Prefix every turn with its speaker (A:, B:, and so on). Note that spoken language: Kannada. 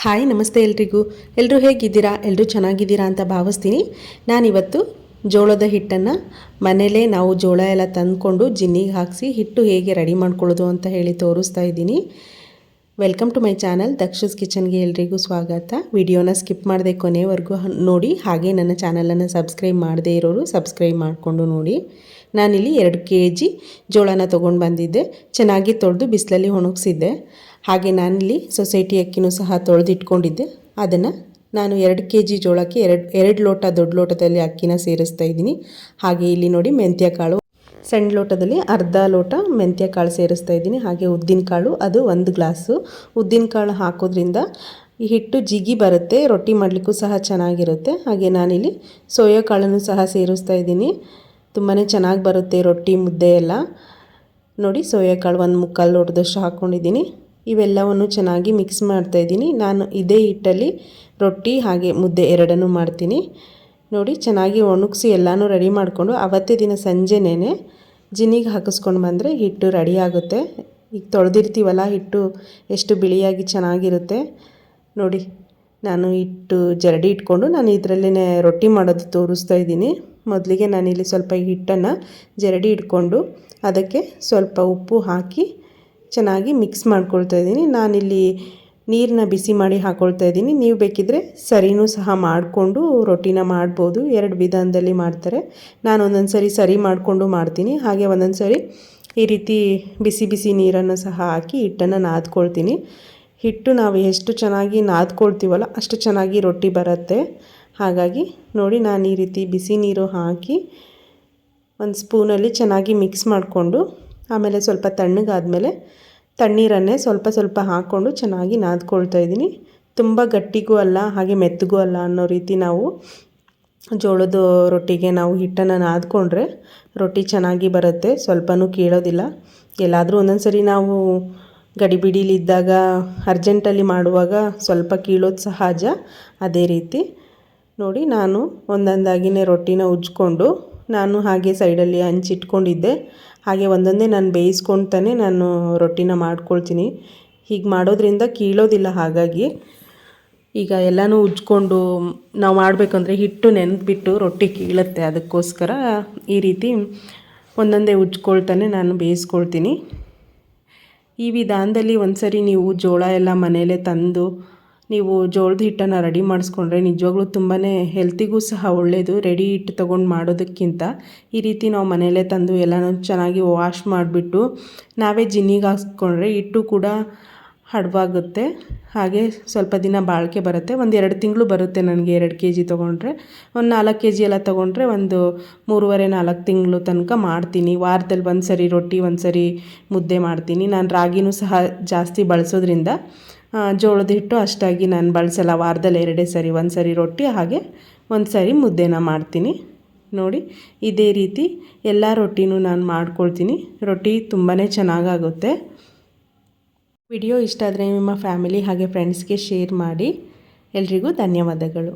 A: ಹಾಯ್ ನಮಸ್ತೆ ಎಲ್ಲರೂ ಹೇಗಿದ್ದೀರಾ? ಎಲ್ಲರೂ ಚೆನ್ನಾಗಿದ್ದೀರಾ ಅಂತ ಭಾವಿಸ್ತೀನಿ. ನಾನಿವತ್ತು ಜೋಳದ ಹಿಟ್ಟನ್ನು ಮನೇಲೇ ನಾವು ಜೋಳ ಎಲ್ಲ ತಂದುಕೊಂಡು ಜಿನ್ನಿಗೆ ಹಾಕಿಸಿ ಹಿಟ್ಟು ಹೇಗೆ ರೆಡಿ ಮಾಡ್ಕೊಳ್ಳೋದು ಅಂತ ಹೇಳಿ ತೋರಿಸ್ತಾ ಇದ್ದೀನಿ. ವೆಲ್ಕಮ್ ಟು ಮೈ ಚಾನಲ್ ದಕ್ಷಸ್ ಕಿಚನ್ಗೆ ಎಲ್ರಿಗೂ ಸ್ವಾಗತ. ವಿಡಿಯೋನ ಸ್ಕಿಪ್ ಮಾಡದೆ ಕೊನೆವರೆಗೂ ನೋಡಿ, ಹಾಗೆ ನನ್ನ ಚಾನಲನ್ನು ಸಬ್ಸ್ಕ್ರೈಬ್ ಮಾಡದೇ ಇರೋರು ಸಬ್ಸ್ಕ್ರೈಬ್ ಮಾಡಿಕೊಂಡು ನೋಡಿ. ನಾನಿಲ್ಲಿ 2 kg ಜೋಳನ ತೊಗೊಂಡು ಬಂದಿದ್ದೆ. ಚೆನ್ನಾಗಿ ತೊಳೆದು ಬಿಸಿಲಲ್ಲಿ ಒಣಗಿಸಿದ್ದೆ. ಹಾಗೆ ನಾನಿಲ್ಲಿ ಸೊಸೈಟಿ ಅಕ್ಕಿನೂ ಸಹ ತೊಳೆದಿಟ್ಕೊಂಡಿದ್ದೆ. ಅದನ್ನು ನಾನು 2 kg ಜೋಳಕ್ಕೆ ಎರಡು ಲೋಟ ದೊಡ್ಡ ಲೋಟದಲ್ಲಿ ಅಕ್ಕಿನ ಸೇರಿಸ್ತಾ ಇದ್ದೀನಿ. ಹಾಗೆ ಇಲ್ಲಿ ನೋಡಿ ಮೆಂತ್ಯ ಕಾಳು ಸಣ್ಣ ಲೋಟದಲ್ಲಿ ಅರ್ಧ ಲೋಟ ಮೆಂತ್ಯ ಕಾಳು ಸೇರಿಸ್ತಾ ಇದ್ದೀನಿ. ಹಾಗೆ ಉದ್ದಿನ ಕಾಳು ಅದು 1 ಗ್ಲಾಸು. ಉದ್ದಿನ ಕಾಳು ಹಾಕೋದ್ರಿಂದ ಈ ಹಿಟ್ಟು ಜಿಗಿ ಬರುತ್ತೆ, ರೊಟ್ಟಿ ಮಾಡಲಿಕ್ಕೂ ಸಹ ಚೆನ್ನಾಗಿರುತ್ತೆ. ಹಾಗೆ ನಾನಿಲ್ಲಿ ಸೋಯಾ ಕಾಳನ್ನು ಸಹ ಸೇರಿಸ್ತಾ ಇದ್ದೀನಿ. ತುಂಬಾ ಚೆನ್ನಾಗಿ ಬರುತ್ತೆ ರೊಟ್ಟಿ ಮುದ್ದೆ ಎಲ್ಲ. ನೋಡಿ ಸೋಯಾ ಕಾಳು 1/4 ಲೋಟದಷ್ಟು ಹಾಕ್ಕೊಂಡಿದ್ದೀನಿ. ಇವೆಲ್ಲವನ್ನು ಚೆನ್ನಾಗಿ ಮಿಕ್ಸ್ ಮಾಡ್ತಾಯಿದ್ದೀನಿ. ನಾನು ಇದೇ ಹಿಟ್ಟಲ್ಲಿ ರೊಟ್ಟಿ ಹಾಗೆ ಮುದ್ದೆ ಎರಡನ್ನೂ ಮಾಡ್ತೀನಿ. ನೋಡಿ ಚೆನ್ನಾಗಿ ಒಣಗಿಸಿ ಎಲ್ಲನೂ ರೆಡಿ ಮಾಡಿಕೊಂಡು ಅವತ್ತೇ ದಿನ ಸಂಜೆನೇ ಜಿನ್ನಿಗೆ ಹಾಕಿಸ್ಕೊಂಡು ಬಂದರೆ ಹಿಟ್ಟು ರೆಡಿ ಆಗುತ್ತೆ. ಈಗ ತೊಳೆದಿರ್ತೀವಲ್ಲ ಹಿಟ್ಟು ಎಷ್ಟು ಬಿಳಿಯಾಗಿ ಚೆನ್ನಾಗಿರುತ್ತೆ ನೋಡಿ. ನಾನು ಹಿಟ್ಟು ಜರಡಿ ಇಟ್ಕೊಂಡು ನಾನು ಇದರಲ್ಲೇ ರೊಟ್ಟಿ ಮಾಡೋದು ತೋರಿಸ್ತಾ ಇದ್ದೀನಿ. ಮೊದಲಿಗೆ ನಾನಿಲ್ಲಿ ಸ್ವಲ್ಪ ಹಿಟ್ಟನ್ನು ಜರಡಿ ಇಟ್ಕೊಂಡು ಅದಕ್ಕೆ ಸ್ವಲ್ಪ ಉಪ್ಪು ಹಾಕಿ ಚೆನ್ನಾಗಿ ಮಿಕ್ಸ್ ಮಾಡ್ಕೊಳ್ತಾ ಇದ್ದೀನಿ. ನಾನಿಲ್ಲಿ ನೀರನ್ನ ಬಿಸಿ ಮಾಡಿ ಹಾಕ್ಕೊಳ್ತಾ ಇದ್ದೀನಿ. ನೀವು ಬೇಕಿದ್ದರೆ ಸರಿನೂ ಸಹ ಮಾಡಿಕೊಂಡು ರೊಟ್ಟಿನ ಮಾಡ್ಬೋದು. 2 ವಿಧಾನದಲ್ಲಿ ಮಾಡ್ತಾರೆ. ನಾನು ಒಂದೊಂದು ಸರಿ ಸರಿ ಮಾಡಿಕೊಂಡು ಮಾಡ್ತೀನಿ. ಹಾಗೆ ಒಂದೊಂದು ಸರಿ ಈ ರೀತಿ ಬಿಸಿ ಬಿಸಿ ನೀರನ್ನು ಸಹ ಹಾಕಿ ಹಿಟ್ಟನ್ನು ನಾದ್ಕೊಳ್ತೀನಿ. ಹಿಟ್ಟು ನಾವು ಎಷ್ಟು ಚೆನ್ನಾಗಿ ನಾದ್ಕೊಳ್ತೀವಲ್ಲ ಅಷ್ಟು ಚೆನ್ನಾಗಿ ರೊಟ್ಟಿ ಬರುತ್ತೆ. ಹಾಗಾಗಿ ನೋಡಿ ನಾನು ಈ ರೀತಿ ಬಿಸಿ ನೀರು ಹಾಕಿ ಒಂದು ಸ್ಪೂನಲ್ಲಿ ಚೆನ್ನಾಗಿ ಮಿಕ್ಸ್ ಮಾಡಿಕೊಂಡು ಆಮೇಲೆ ಸ್ವಲ್ಪ ತಣ್ಣಗಾದಮೇಲೆ ತಣ್ಣೀರನ್ನೇ ಸ್ವಲ್ಪ ಸ್ವಲ್ಪ ಹಾಕ್ಕೊಂಡು ಚೆನ್ನಾಗಿ ನಾದ್ಕೊಳ್ತಾ ಇದ್ದೀನಿ. ತುಂಬ ಗಟ್ಟಿಗೂ ಅಲ್ಲ ಹಾಗೆ ಮೆತ್ತಗೂ ಅಲ್ಲ ಅನ್ನೋ ರೀತಿ ನಾವು ಜೋಳದ ರೊಟ್ಟಿಗೆ ನಾವು ಹಿಟ್ಟನ್ನು ನಾದ್ಕೊಂಡ್ರೆ ರೊಟ್ಟಿ ಚೆನ್ನಾಗಿ ಬರುತ್ತೆ, ಸ್ವಲ್ಪನೂ ಕೇಳೋದಿಲ್ಲ. ಎಲ್ಲಾದರೂ ಒಂದೊಂದು ಸರಿ ನಾವು ಗಡಿಬಿಡಿಲಿದ್ದಾಗ ಅರ್ಜೆಂಟಲ್ಲಿ ಮಾಡುವಾಗ ಸ್ವಲ್ಪ ಕೀಳೋದು ಸಹಜ. ಅದೇ ರೀತಿ ನೋಡಿ ನಾನು ಒಂದೊಂದಾಗಿಯೇ ರೊಟ್ಟಿನ ಉಜ್ಕೊಂಡು ನಾನು ಹಾಗೆ ಸೈಡಲ್ಲಿ ಹಂಚಿಟ್ಕೊಂಡಿದ್ದೆ. ಹಾಗೆ ಒಂದೊಂದೇ ನಾನು ಬೇಯಿಸ್ಕೊಳ್ತಾನೆ ನಾನು ರೊಟ್ಟಿನ ಮಾಡ್ಕೊಳ್ತೀನಿ. ಹೀಗೆ ಮಾಡೋದ್ರಿಂದ ಕೀಳೋದಿಲ್ಲ. ಹಾಗಾಗಿ ಈಗ ಎಲ್ಲನೂ ಉಜ್ಕೊಂಡು ನಾವು ಮಾಡಬೇಕಂದ್ರೆ ಹಿಟ್ಟು ನೆನೆದ್ಬಿಟ್ಟು ರೊಟ್ಟಿ ಕೀಳುತ್ತೆ. ಅದಕ್ಕೋಸ್ಕರ ಈ ರೀತಿ ಒಂದೊಂದೇ ಉಜ್ಕೊಳ್ತಾನೆ ನಾನು ಬೇಯಿಸ್ಕೊಳ್ತೀನಿ. ಈ ವಿಧಾನದಲ್ಲಿ ಒಂದು ಸರಿ ನೀವು ಜೋಳ ಎಲ್ಲ ಮನೆಯಲ್ಲೇ ತಂದು ನೀವು ಜೋಳದ ಹಿಟ್ಟನ್ನು ರೆಡಿ ಮಾಡಿಸ್ಕೊಂಡ್ರೆ ನಿಜವಾಗ್ಲೂ ತುಂಬಾ ಹೆಲ್ತಿಗೂ ಸಹ ಒಳ್ಳೆಯದು. ರೆಡಿ ಹಿಟ್ಟು ತೊಗೊಂಡು ಮಾಡೋದಕ್ಕಿಂತ ಈ ರೀತಿ ನಾವು ಮನೆಯಲ್ಲೇ ತಂದು ಎಲ್ಲನೂ ಚೆನ್ನಾಗಿ ವಾಶ್ ಮಾಡಿಬಿಟ್ಟು ನಾವೇ ಜಿನ್ನಿಗೆ ಹಾಕ್ಸ್ಕೊಂಡ್ರೆ ಹಿಟ್ಟು ಕೂಡ ಹಡವಾಗುತ್ತೆ. ಹಾಗೆ ಸ್ವಲ್ಪ ದಿನ ಬಾಳಿಕೆ ಬರುತ್ತೆ. 1-2 ತಿಂಗಳು ಬರುತ್ತೆ ನನಗೆ 2 kg ತೊಗೊಂಡ್ರೆ. ಒಂದು 4 kg ಎಲ್ಲ ತೊಗೊಂಡ್ರೆ ಒಂದು 3.5-4 ತಿಂಗಳು ತನಕ ಮಾಡ್ತೀನಿ. ವಾರದಲ್ಲಿ ಒಂದು ಸರಿ ರೊಟ್ಟಿ ಒಂದು ಸರಿ ಮುದ್ದೆ ಮಾಡ್ತೀನಿ. ನಾನು ರಾಗಿನೂ ಸಹ ಜಾಸ್ತಿ ಬಳಸೋದ್ರಿಂದ ಜೋಳದ ಹಿಟ್ಟು ಅಷ್ಟಾಗಿ ನಾನು ಬಳಸಲ್ಲ. ವಾರದಲ್ಲಿ 2 ಸರಿ, ಒಂದು ಸರಿ ರೊಟ್ಟಿ ಹಾಗೆ ಒಂದು ಸರಿ ಮುದ್ದೆನ ಮಾಡ್ತೀನಿ. ನೋಡಿ ಇದೇ ರೀತಿ ಎಲ್ಲ ರೊಟ್ಟಿನೂ ನಾನು ಮಾಡ್ಕೊಳ್ತೀನಿ. ರೊಟ್ಟಿ ತುಂಬಾ ಚೆನ್ನಾಗಾಗುತ್ತೆ. ವಿಡಿಯೋ ಇಷ್ಟ ಆದರೆ ನಿಮ್ಮ ಫ್ಯಾಮಿಲಿ ಹಾಗೆ ಫ್ರೆಂಡ್ಸ್ಗೆ ಶೇರ್ ಮಾಡಿ. ಎಲ್ರಿಗೂ ಧನ್ಯವಾದಗಳು.